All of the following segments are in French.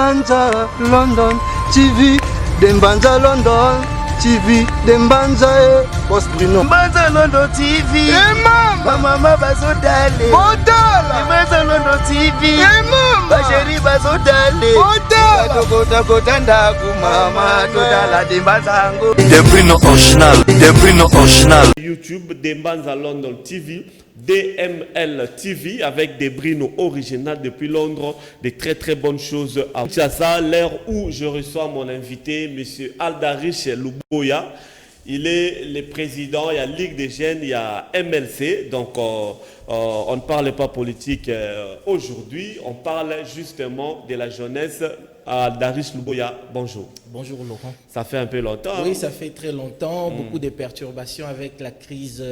Dembanza London TV, Dembanza London TV, Dembanza Boss Bruno. Dembanza London TV. Mama bazodale. Odala. Dembanza London TV. Basheri bazodale. Odala. Kota ndaku mama todala Dembanza ngo. Des Bruno original, des Bruno original. YouTube Dembanza London TV, DML TV avec des Bruno original depuis Londres, des très bonnes choses à Kinshasa, l'heure où je reçois mon invité, monsieur Aldarich Luboya. Il est le président, il y a Ligue des Jeunes, il y a MLC, donc on ne parle pas politique aujourd'hui, on parle justement de la jeunesse. Aldarich Luboya, bonjour. Bonjour Laurent. Ça fait un peu longtemps. Oui, ça fait très longtemps, beaucoup de perturbations avec la crise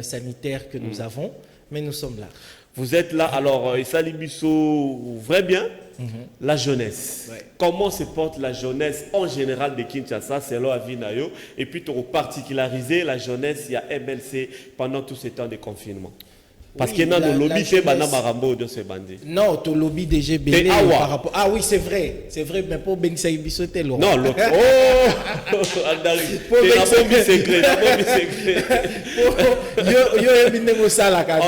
sanitaire que nous avons, mais nous sommes là. Vous êtes là, alors, Issali Bisso, vrai bien, la jeunesse. Ouais. Comment se porte la jeunesse en général de Kinshasa, selon Avinayo, et puis pour particulariser la jeunesse, il y a MLC pendant tout ce temps de confinement. Parce qu'il y a un lobby qui Marambo de ce bandit. Non, ton lobby DG Belé par rapport. Ah oui, c'est vrai, mais pour Benissa Ibisote, Laurent. Non, l'autre. Oh secret.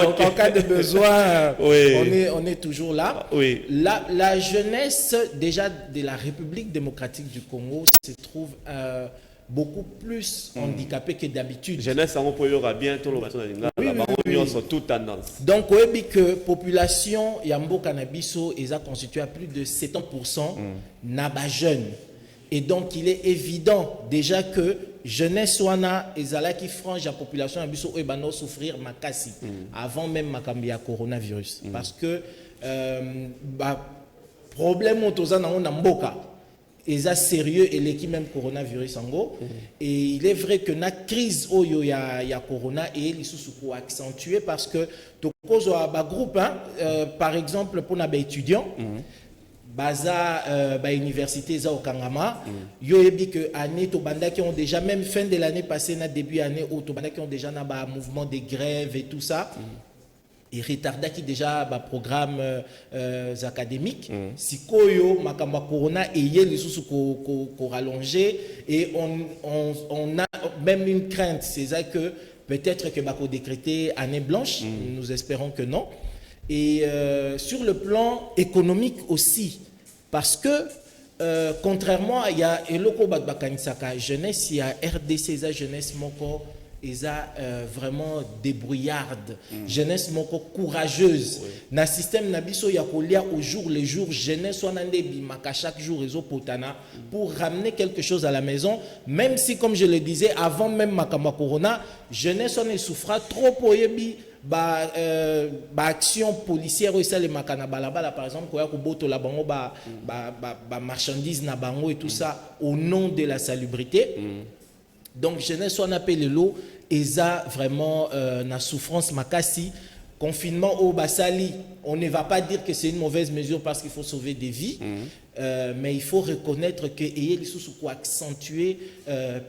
Donc en cas de besoin, oui. on est toujours là. Oui. La jeunesse déjà de la République démocratique du Congo se trouve beaucoup plus handicapée que d'habitude. Jeunesse, on peut y avoir bientôt toute tendance. Donc, on dit que la population Yambo Cannabiso est constituée à plus de 70% naba jeunes. Et donc, il est évident déjà que jeunesse wana ezala qui frange la population Yabiso ebano souffrir makasi avant même makambia coronavirus. Parce que problème autoza na mboka est sérieux et l'équipe même coronavirus en gros. Et il est vrai que la crise oyo ya corona et il sous accentué parce que to cause ba groupe par exemple pour les étudiants baza ba université za okangama yo ebi que année to banda qui ont déjà même fin de l'année passée na début année au to banda qui ont déjà na ba mouvement de grève et tout ça. Et retarda qui déjà bah, programme académiques si koyo makamba corona et les sous ko rallongé et on a même une crainte c'est ça que peut-être que bako décréter année blanche nous espérons que non et sur le plan économique aussi parce que contrairement il y a eloko bakanisaka jeunesse il y a RDC jeunesse moko vraiment débrouillarde, jeunesse moko courageuse. Na système nabiso ya kolia au jour le jour, jeunesse wanande bimaka chaque jour réseau potana pour ramener quelque chose à la maison, même si comme je le disais avant même makamba corona, jeunesse on souffra trop pour yebi action policière ou ça les makana balabala par exemple koya ko boto la bango marchandise na bango et tout ça au nom de la salubrité. Donc, jeunesse, on appelle le lot, et ça vraiment la souffrance makasi. Confinement au Bassali, on ne va pas dire que c'est une mauvaise mesure parce qu'il faut sauver des vies, mais il faut reconnaître que il faut accentuer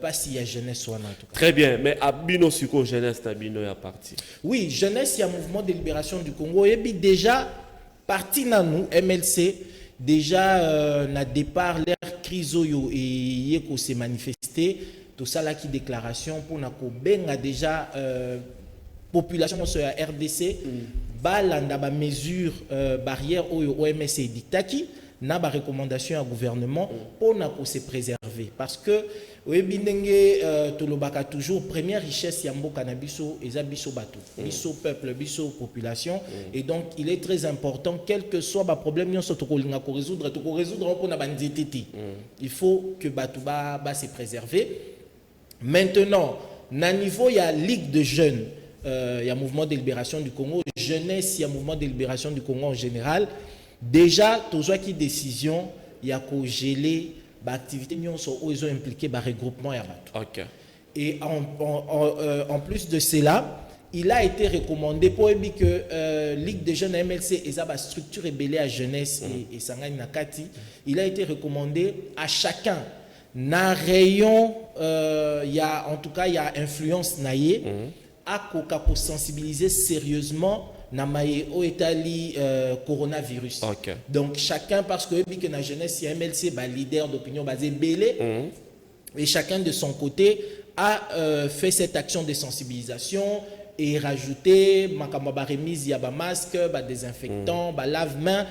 pas s'il y a jeunesse ou en tout cas. Très bien, mais Abino Suko jeunesse Abino est parti. Oui, jeunesse, il y a un mouvement de libération du Congo. Et puis déjà parti dans nous MLC. Déjà na départ l'air crise et yeko s'est manifesté. Tout ça là qui déclaration pour na benga déjà population sur la RDC balanda ba mesure barrière au OMS et dictaki na ba recommandation à gouvernement pour na se préserver parce que webindenge tolobaka toujours première richesse ya mboka na biso eza biso bato biso peuple biso population et donc il est très important quel que soit ba problème nyonso tokolinga ko résoudre pour na banzititi il faut que bato ba se préserver. Maintenant, à niveau, il y a Ligue de jeunes, il y a Mouvement de libération du Congo, jeunesse, il y a Mouvement de libération du Congo en général. Déjà, tout ça qui décision, il y a qu'au geler, l'activité, ils ont impliqué le regroupement. Okay. Et en plus de cela, il a été recommandé pour que Ligue des jeunes MLC et sa structure ébellée à jeunesse et Sangani Nakati, il a été recommandé à chacun. Na rayon y a en tout cas il y a influence naïe à pour sensibiliser sérieusement namaye o etali coronavirus. Ok. Donc chacun, parce que la jeunesse MLC, leader d'opinion basé belé, et chacun de son côté a fait cette action de sensibilisation et rajouté makamba remise ya ba masque, ba désinfectant, ba lave-main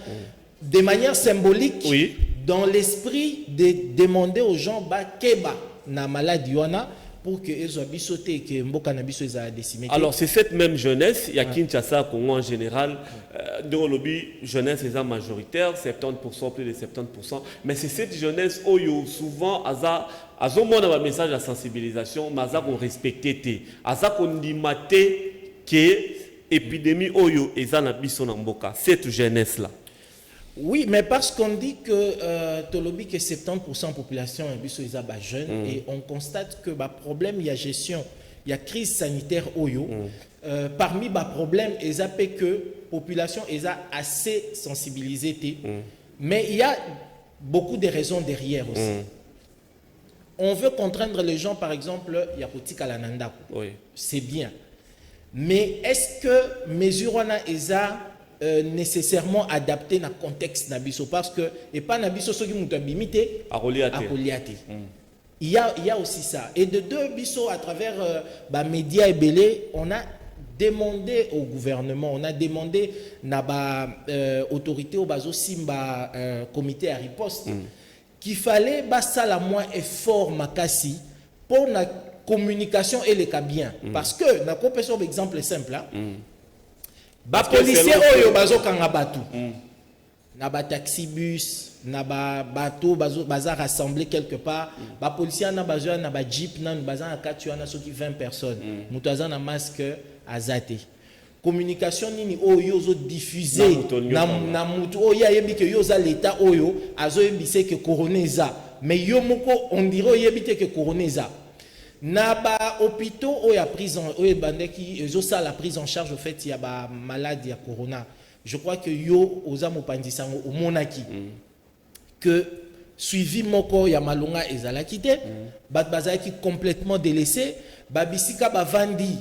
de manière symbolique, oui, dans l'esprit de demander aux gens ba keba na maladie wana pour que les habits sauté que mboka na biso eza décimé. Alors c'est cette même jeunesse, il y a Kinshasa, Congo en général, dans le lobby jeunesse est majoritaire, 70%, plus de 70%, mais c'est cette jeunesse où souvent azo mona un message de sensibilisation, mais aza qu'on respecte té, aza qu'on dit maté que épidémie oyo eza na biso na mboka, cette jeunesse là. Oui, mais parce qu'on dit que Tolobi que 70% de la population est jeune et on constate que problème il y a gestion, il y a crise sanitaire oyo. Parmi les problèmes, il y a que la population est assez sensibilisée, mais il y a beaucoup de raisons derrière aussi. On veut contraindre les gens, par exemple, il y a Kotika Lananda, c'est bien. Mais est-ce que mesure on a nécessairement adapté dans le contexte nabiso parce que et pas nabiso ceux qui m'ont limité à Goliath. Il y a aussi ça et de deux biso à travers médias et belé on a demandé au gouvernement, on a demandé na autorité au bazo simba comité à riposte qu'il fallait ça la moins effort makasi pour la communication et les cas bien parce que na ko par exemple simple là ba policier oyo bazo kanga batu na ba taxi bus na ba bateau baza rassembler quelque part ba policier na bazo na ba jeep na baza na katu na soki 20 personnes mutu aza na masque azate communication nini oyo zo diffuser na mutu oyo ayebi ke yo za l'état oyo azo yebise ke coroneza mais yo moko on dirait yebite ke coroneza na ba hôpitaux où il y a prise en la prise en charge au fait il y a ba maladie à corona. Je crois que yo oza mopandisango au monaki que suivi moko ya malonga ezala kité bat bazaki complètement délaissé babisika ba vandi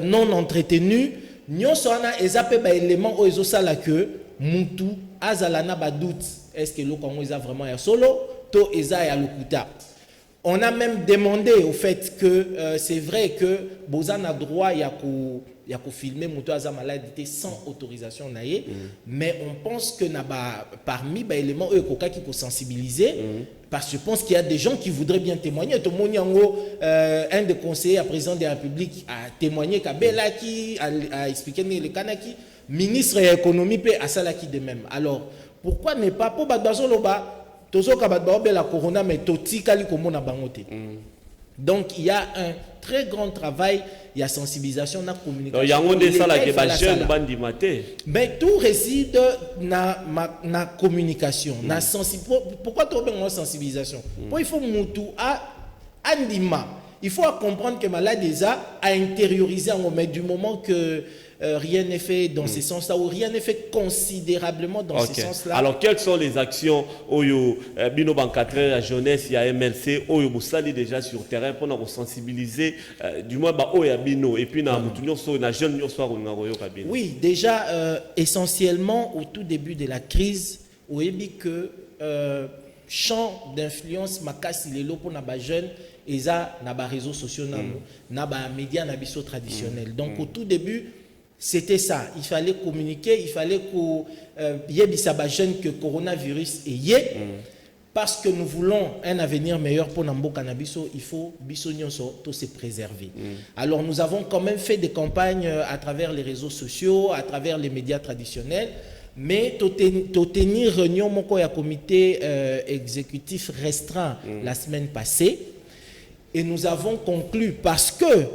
non entretenu nyonso ana ezape ba élément o ezosala que mutu azala na ba doute est-ce que le Congo eza vraiment ya solo to eza ya lokuta. On a même demandé au fait que c'est vrai que Bozan a droit à filmer Moutoaza maladie sans autorisation naïe, mais on pense que parmi les éléments qui pour sensibiliser, parce que je pense qu'il y a des gens qui voudraient bien témoigner. Tout le monde, un des conseillers à président de la République a témoigné qu'Abela qui a expliqué le Kanaki, ministre de l'économie peut à Salaki de même. Alors pourquoi ne pas pour Badbazoloba? La corona mais donc il y a un très grand travail, il y a sensibilisation, la communication. Mais tout réside dans la communication, pourquoi tu as une sensibilisation? Il faut il faut comprendre que maladie a intériorisé mais du moment que rien n'est fait dans ce sens-là, ou rien n'est fait considérablement dans ce sens-là. Alors, quelles sont les actions Oyo Bino Bankatre, la jeunesse, il y a MLC, Oyo Boussali déjà sur le terrain pour nous sensibiliser, du moins, Oyo Bino, et puis, oui, déjà, essentiellement, au tout début de la crise, on a dit que champ d'influence, Makasi, les lots pour les jeunes, et ça, dans les réseaux sociaux, dans les médias traditionnels. Donc, au tout début, c'était ça. Il fallait communiquer, il fallait qu'il y ait des jeunes que le coronavirus est parce que nous voulons un avenir meilleur pour Nambo Cannabis, il faut tous se préserver. Alors nous avons quand même fait des campagnes à travers les réseaux sociaux, à travers les médias traditionnels, mais tenir réunion moko ya comité exécutif restreint la semaine passée et nous avons conclu parce que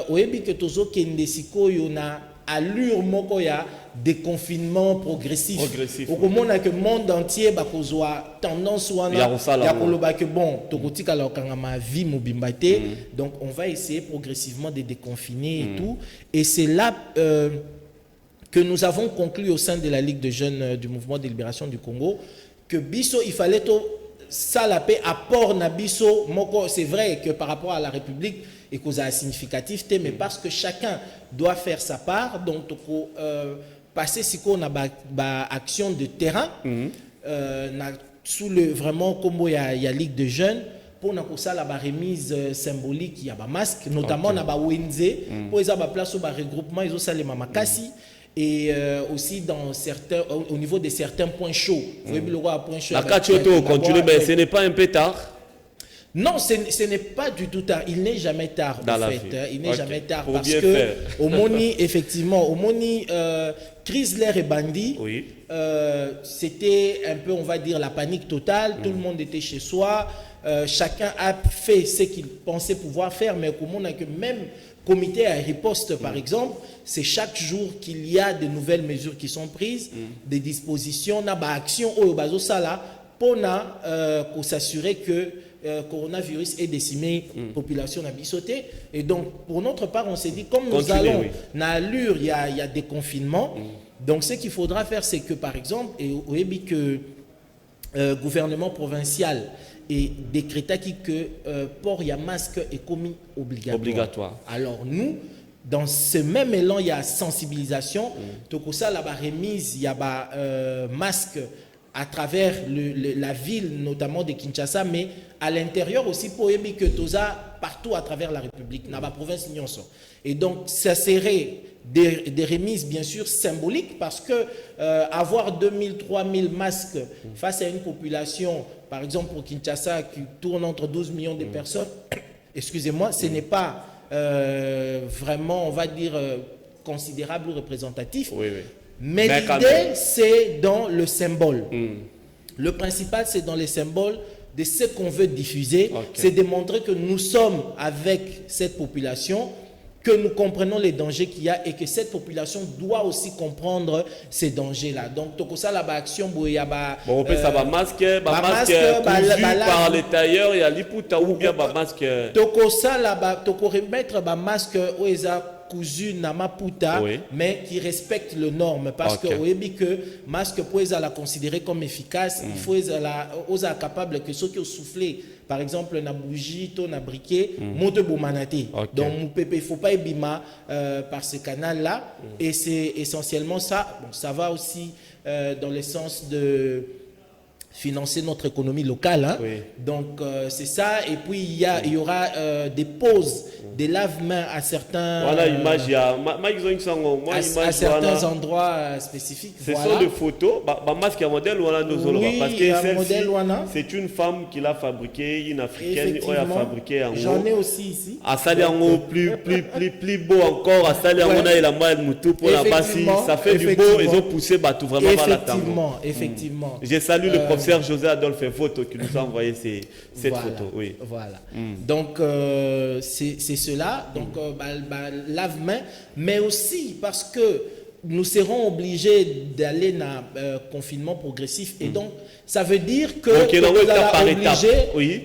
oyebi que tozo kende sikoyo na allure moko ya déconfinement progressif. Au moment que le monde entier ba kozwa tendance wana ya koloba que bon tokotika la kangama vie mobimbate donc on va essayer progressivement de déconfiner et tout et c'est là que nous avons conclu au sein de la Ligue de jeunes du mouvement de libération du Congo que biso il fallait ça la paix apport nabiso moko. C'est vrai que par rapport à la République et cause à significatif, mais parce que chacun doit faire sa part, donc passer si qu'on a action de terrain, sous le vraiment comme il y a Ligue de jeunes. Pour nous ça la remise symbolique il y a ba masque notamment na ba wenze pour les place au regroupement ils ont ça les mamakasi et aussi dans certains au niveau de certains points chauds la Kachioto continue mais ce n'est pas un peu tard. Non, ce n'est pas du tout tard. Il n'est jamais tard, en fait. Il n'est jamais tard pour parce que, au Moni, effectivement, au Moni, Chrysler et Bandi, oui. C'était un peu, on va dire, la panique totale. Tout le monde était chez soi. Chacun a fait ce qu'il pensait pouvoir faire, mais comme on a que même comité à riposte, par exemple, c'est chaque jour qu'il y a de nouvelles mesures qui sont prises, des dispositions, des actions au bazo sala pour s'assurer que coronavirus est décimé, population a bisauté. Et donc, pour notre part, on s'est dit, comme nous allons, dans l'allure, il y a des confinements. Donc, ce qu'il faudra faire, c'est que, par exemple, et au début que gouvernement provincial et décréta que port y a masque est commis obligatoire. Alors, nous, dans ce même élan, il y a sensibilisation. Donc, ça, là-bas, remise, il y a masque à travers la ville, notamment de Kinshasa, mais à l'intérieur aussi pour que Toza partout à travers la République, dans la province Nyonso. Et donc, ça serait des remises, bien sûr, symboliques, parce que avoir 2000, 3000 masques face à une population, par exemple pour Kinshasa, qui tourne entre 12 millions de personnes, excusez-moi, ce n'est pas vraiment, on va dire, considérable ou représentatif. Oui, oui. Mais l'idée, c'est dans le symbole. Le principal, c'est dans les symboles de ce qu'on veut diffuser. C'est de montrer que nous sommes avec cette population, que nous comprenons les dangers qu'il y a et que cette population doit aussi comprendre ces dangers-là. Donc, tout ça, la action, il y a on peut ça masque par les tailleurs, il y a l'ipouta ou bien masque. Tout ça, là-bas, tout remettre masque où cousu na maputa, mais qui respecte les normes parce que oui que masque pour la considérer comme efficace, il faut oser capable que ceux qui ont soufflé par exemple na bougie to na briquet monte bomanate. Donc il faut pas ébima par ce canal là et c'est essentiellement ça. Bon, ça va aussi dans le sens de financer notre économie locale. Hein? Donc, c'est ça. Et puis, il y aura des pauses, des lave-mains à certains, voilà, image, à certains endroits spécifiques. Ce sont des photos. Masque modèle parce que c'est une femme qui l'a fabriqué, une africaine qui l'a fabriqué. J'en ai aussi ici. À Saliango, plus beau encore. À Saliango, il a mal moutou pour la bassi. Ça fait du beau. Ils ont poussé tout vraiment par la table. Effectivement. Je salue le professeur José Adolphe Photo qui nous a envoyé cette photo. Oui. Voilà. Donc, c'est cela. Donc, lave-main. Mais aussi parce que nous serons obligés d'aller dans confinement progressif. Et donc, ça veut dire que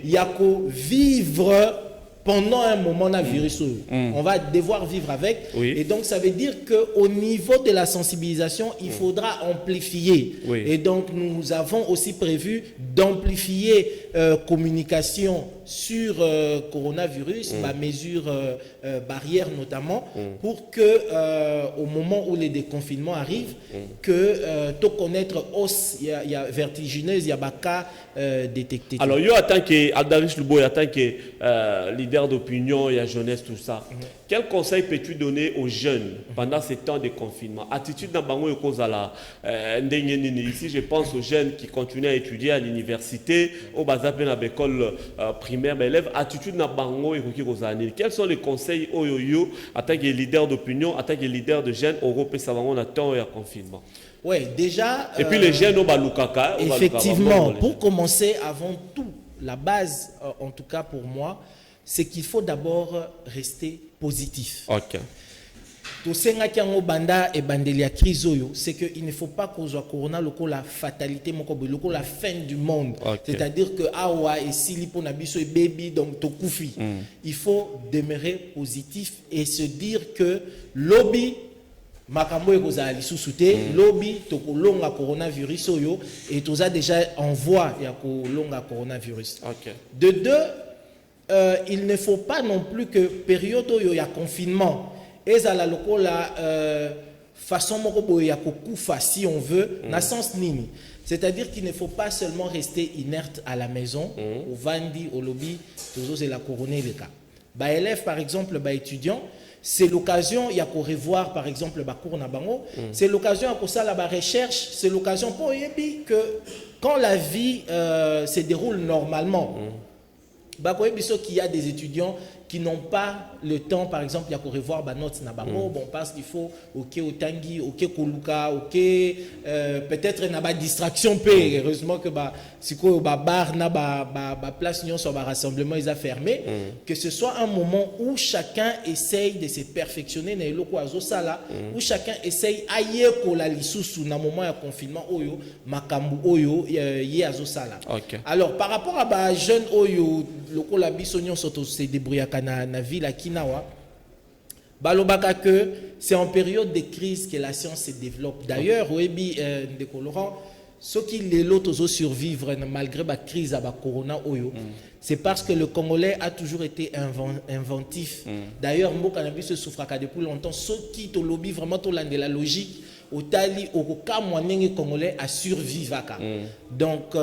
il y a qu'à vivre pendant un moment un virus. On va devoir vivre avec. Et donc, ça veut dire qu'au niveau de la sensibilisation, il faudra amplifier. Et donc, nous avons aussi prévu d'amplifier communication sur coronavirus, ma mesure barrière notamment, pour que au moment où les déconfinements arrivent, que tout connaître hausse, il y a vertigineuse, il y a cas détecté. Alors, yo, en tant que Aldaric Luboy, en tant que leader d'opinion, il y a jeunesse, tout ça. Quel conseil peux-tu donner aux jeunes pendant ces temps de confinement? Attitude dans Bango et Kozala. Ici, je pense aux jeunes qui continuent à étudier à l'université, au Bazapé, à l'école primaire, mais élèves. Attitude dans Bango et Kozala. Quels sont les conseils au yo en tant que leader d'opinion, en tant que leader de jeunes européens, ça va on attend un confinement? Oui, déjà. Et puis les jeunes au Balukaka. Effectivement, pour commencer, avant tout, la base, en tout cas pour moi, c'est qu'il faut d'abord rester positif. Ok. C'est qu'il ne faut pas qu'on soit corona la fatalité, la fin du monde. C'est-à-dire que awa et silipo nabiso et baby donc tokufi. Il faut demeurer positif et se dire que lobby makambo ekozala lisusu te lobi tokolonga coronavirus oyo et toza déjà en voie ya kolonga coronavirus. De deux, il ne faut pas non plus que période oyo ya confinement ezala lokola façon moko boye ya kokufa si on veut na sens nini. C'est-à-dire qu'il ne faut pas seulement rester inerte à la maison, au vandi, au lobby, toujours c'est la couronner les cas. Bah élève par exemple, bah étudiant, c'est l'occasion, il y a qu'au revoir par exemple, bah cours na bango, c'est l'occasion à ça la recherche, c'est l'occasion pour yebi que quand la vie se déroule normalement, bah quoi qu'il y a des étudiants qui n'ont pas le temps, par exemple, il y a qu'au revoir bah notes na bango, bon parce qu'il faut ok au tangi, ok koluka, ok peut-être na ba distraction p, heureusement que bah si quoi bah bar na ba place nion sur ba rassemblement ils a fermé, que ce soit un moment où chacun essaye de se perfectionner na eloko azo sala, où chacun essaye aye ko la lisusu na moment ya confinement oyo makambu oyo ye azo sala. Alors par rapport à ba jeune oyo loko la biso nion soto se débrouiller na ville à Kinawa, balobaka que c'est en période de crise que la science se développe. D'ailleurs, Webi de Colorant, ce qui les lots survivre malgré la crise à la corona oyo, c'est parce que le Congolais a toujours été inventif. D'ailleurs, moi cannabis se souffre depuis longtemps. Ce qui te lobby vraiment tout de la logique, au tali au cas moyen Congolais a survécu. Donc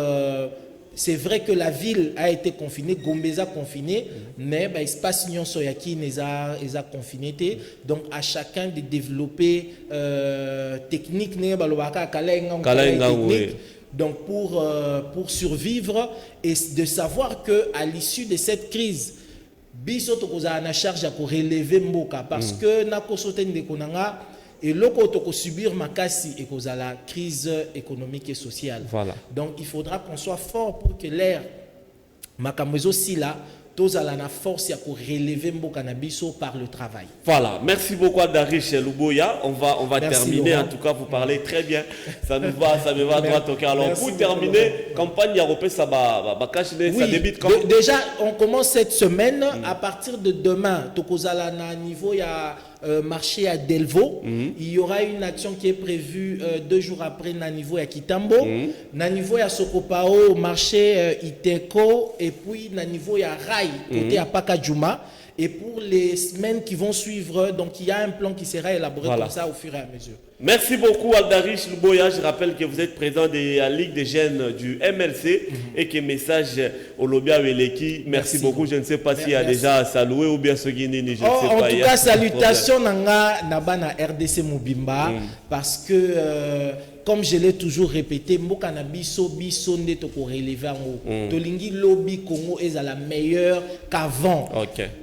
c'est vrai que la ville a été confinée, Gombeza confiné, mais bah, espace Union Soyaki les a confiné. Donc à chacun de développer technique, donc pour survivre et de savoir que à l'issue de cette crise, biso tokoza na charge à relever mboka parce que na kosoten de konanga et loko toko subir makasi et cause à la crise économique et sociale. Voilà. Donc il faudra qu'on soit fort pour que l'air makamezo si là tous à la force ya pour relever mboka na biso par le travail. Voilà, merci beaucoup à Darish Luboya. On va terminer Laurent. En tout cas vous parlez très bien. Ça me va droit au cœur. Alors merci pour terminer, campagne européenne ça va cacher ça débute quand déjà on commence cette semaine à partir de demain tokozala na niveau ya marché à Delvaux, il y aura une action qui est prévue 2 jours après na niveau à Kitambo, na niveau à Sokopao, marché Iteko et puis na niveau à Rai côté à Pakadjouma. Et pour les semaines qui vont suivre, donc il y a un plan qui sera élaboré comme ça au fur et à mesure. Merci beaucoup Aldarish Luboya. Je rappelle que vous êtes président de la Ligue des jeunes du MLC et que message au Lobia Weleki. Merci beaucoup. Je ne sais pas s'il y a déjà salué ou bien ce guinéen. Je ne sais pas. En tout cas, salutations Nabana RDC Mobimba parce que comme je l'ai toujours répété, Mboka na biso nde to ko relever ngo. Tolingi lobby Congo est à la meilleure qu'avant.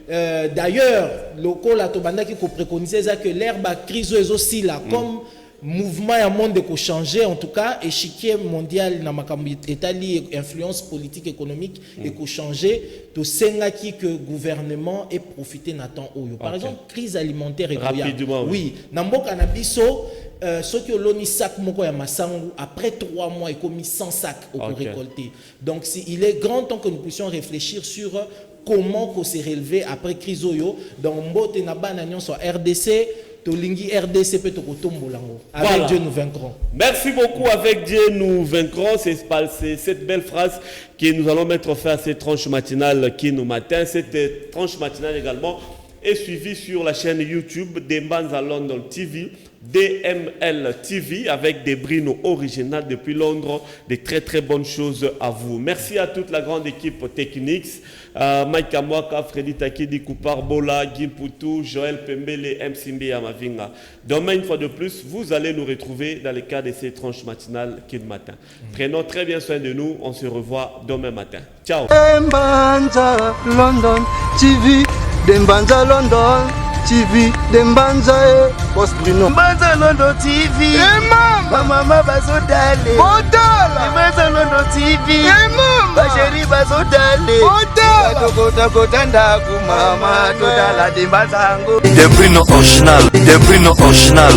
D'ailleurs, loko la tobanda qui ko préconiser ça que l'herbe crise aussi là comme mouvement à monde de changer en tout cas échiquier mondial na makambo etali influence politique économique et ko changer to senga qui que gouvernement ait profité na temps oyo. Par exemple, crise alimentaire et rapidement. Oui, na mboka na biso ceux qui ont l'oni sac moko ya masangu après 3 mois et commis 100 sacs au récolter. Donc il est grand temps que nous puissions réfléchir sur comment qu'on s'est relevé après crise oyo. Donc mbote na bana nyon sur RDC tolingi RDC peut tokotombolango. Avec Dieu nous vaincrons. Merci beaucoup, avec Dieu nous vaincrons. C'est cette belle phrase que nous allons mettre fin à cette tranche matinale qui nous matin. Cette tranche matinale également est suivie sur la chaîne YouTube Dembanza London TV, DML TV, avec des brinos originaux depuis Londres, des très bonnes choses à vous. Merci à toute la grande équipe Technics, Mike Amwaka, Freddy Takidi, Koupar Bola, Guy Poutou, Joël Pembele, Msimbe Amavinga. Demain, une fois de plus, vous allez nous retrouver dans le cadre de ces tranches matinales qui est le matin. Prenons très bien soin de nous. On se revoit demain matin. Ciao. Dembanza London TV, Dembanza London TV, Dembanza Boss Bruno. Dembanza London TV. Mama bazodale. Dembanza London TV. Basheri bazodale. Kota ndaku mama todala Dembanza ngo. Des prix non original.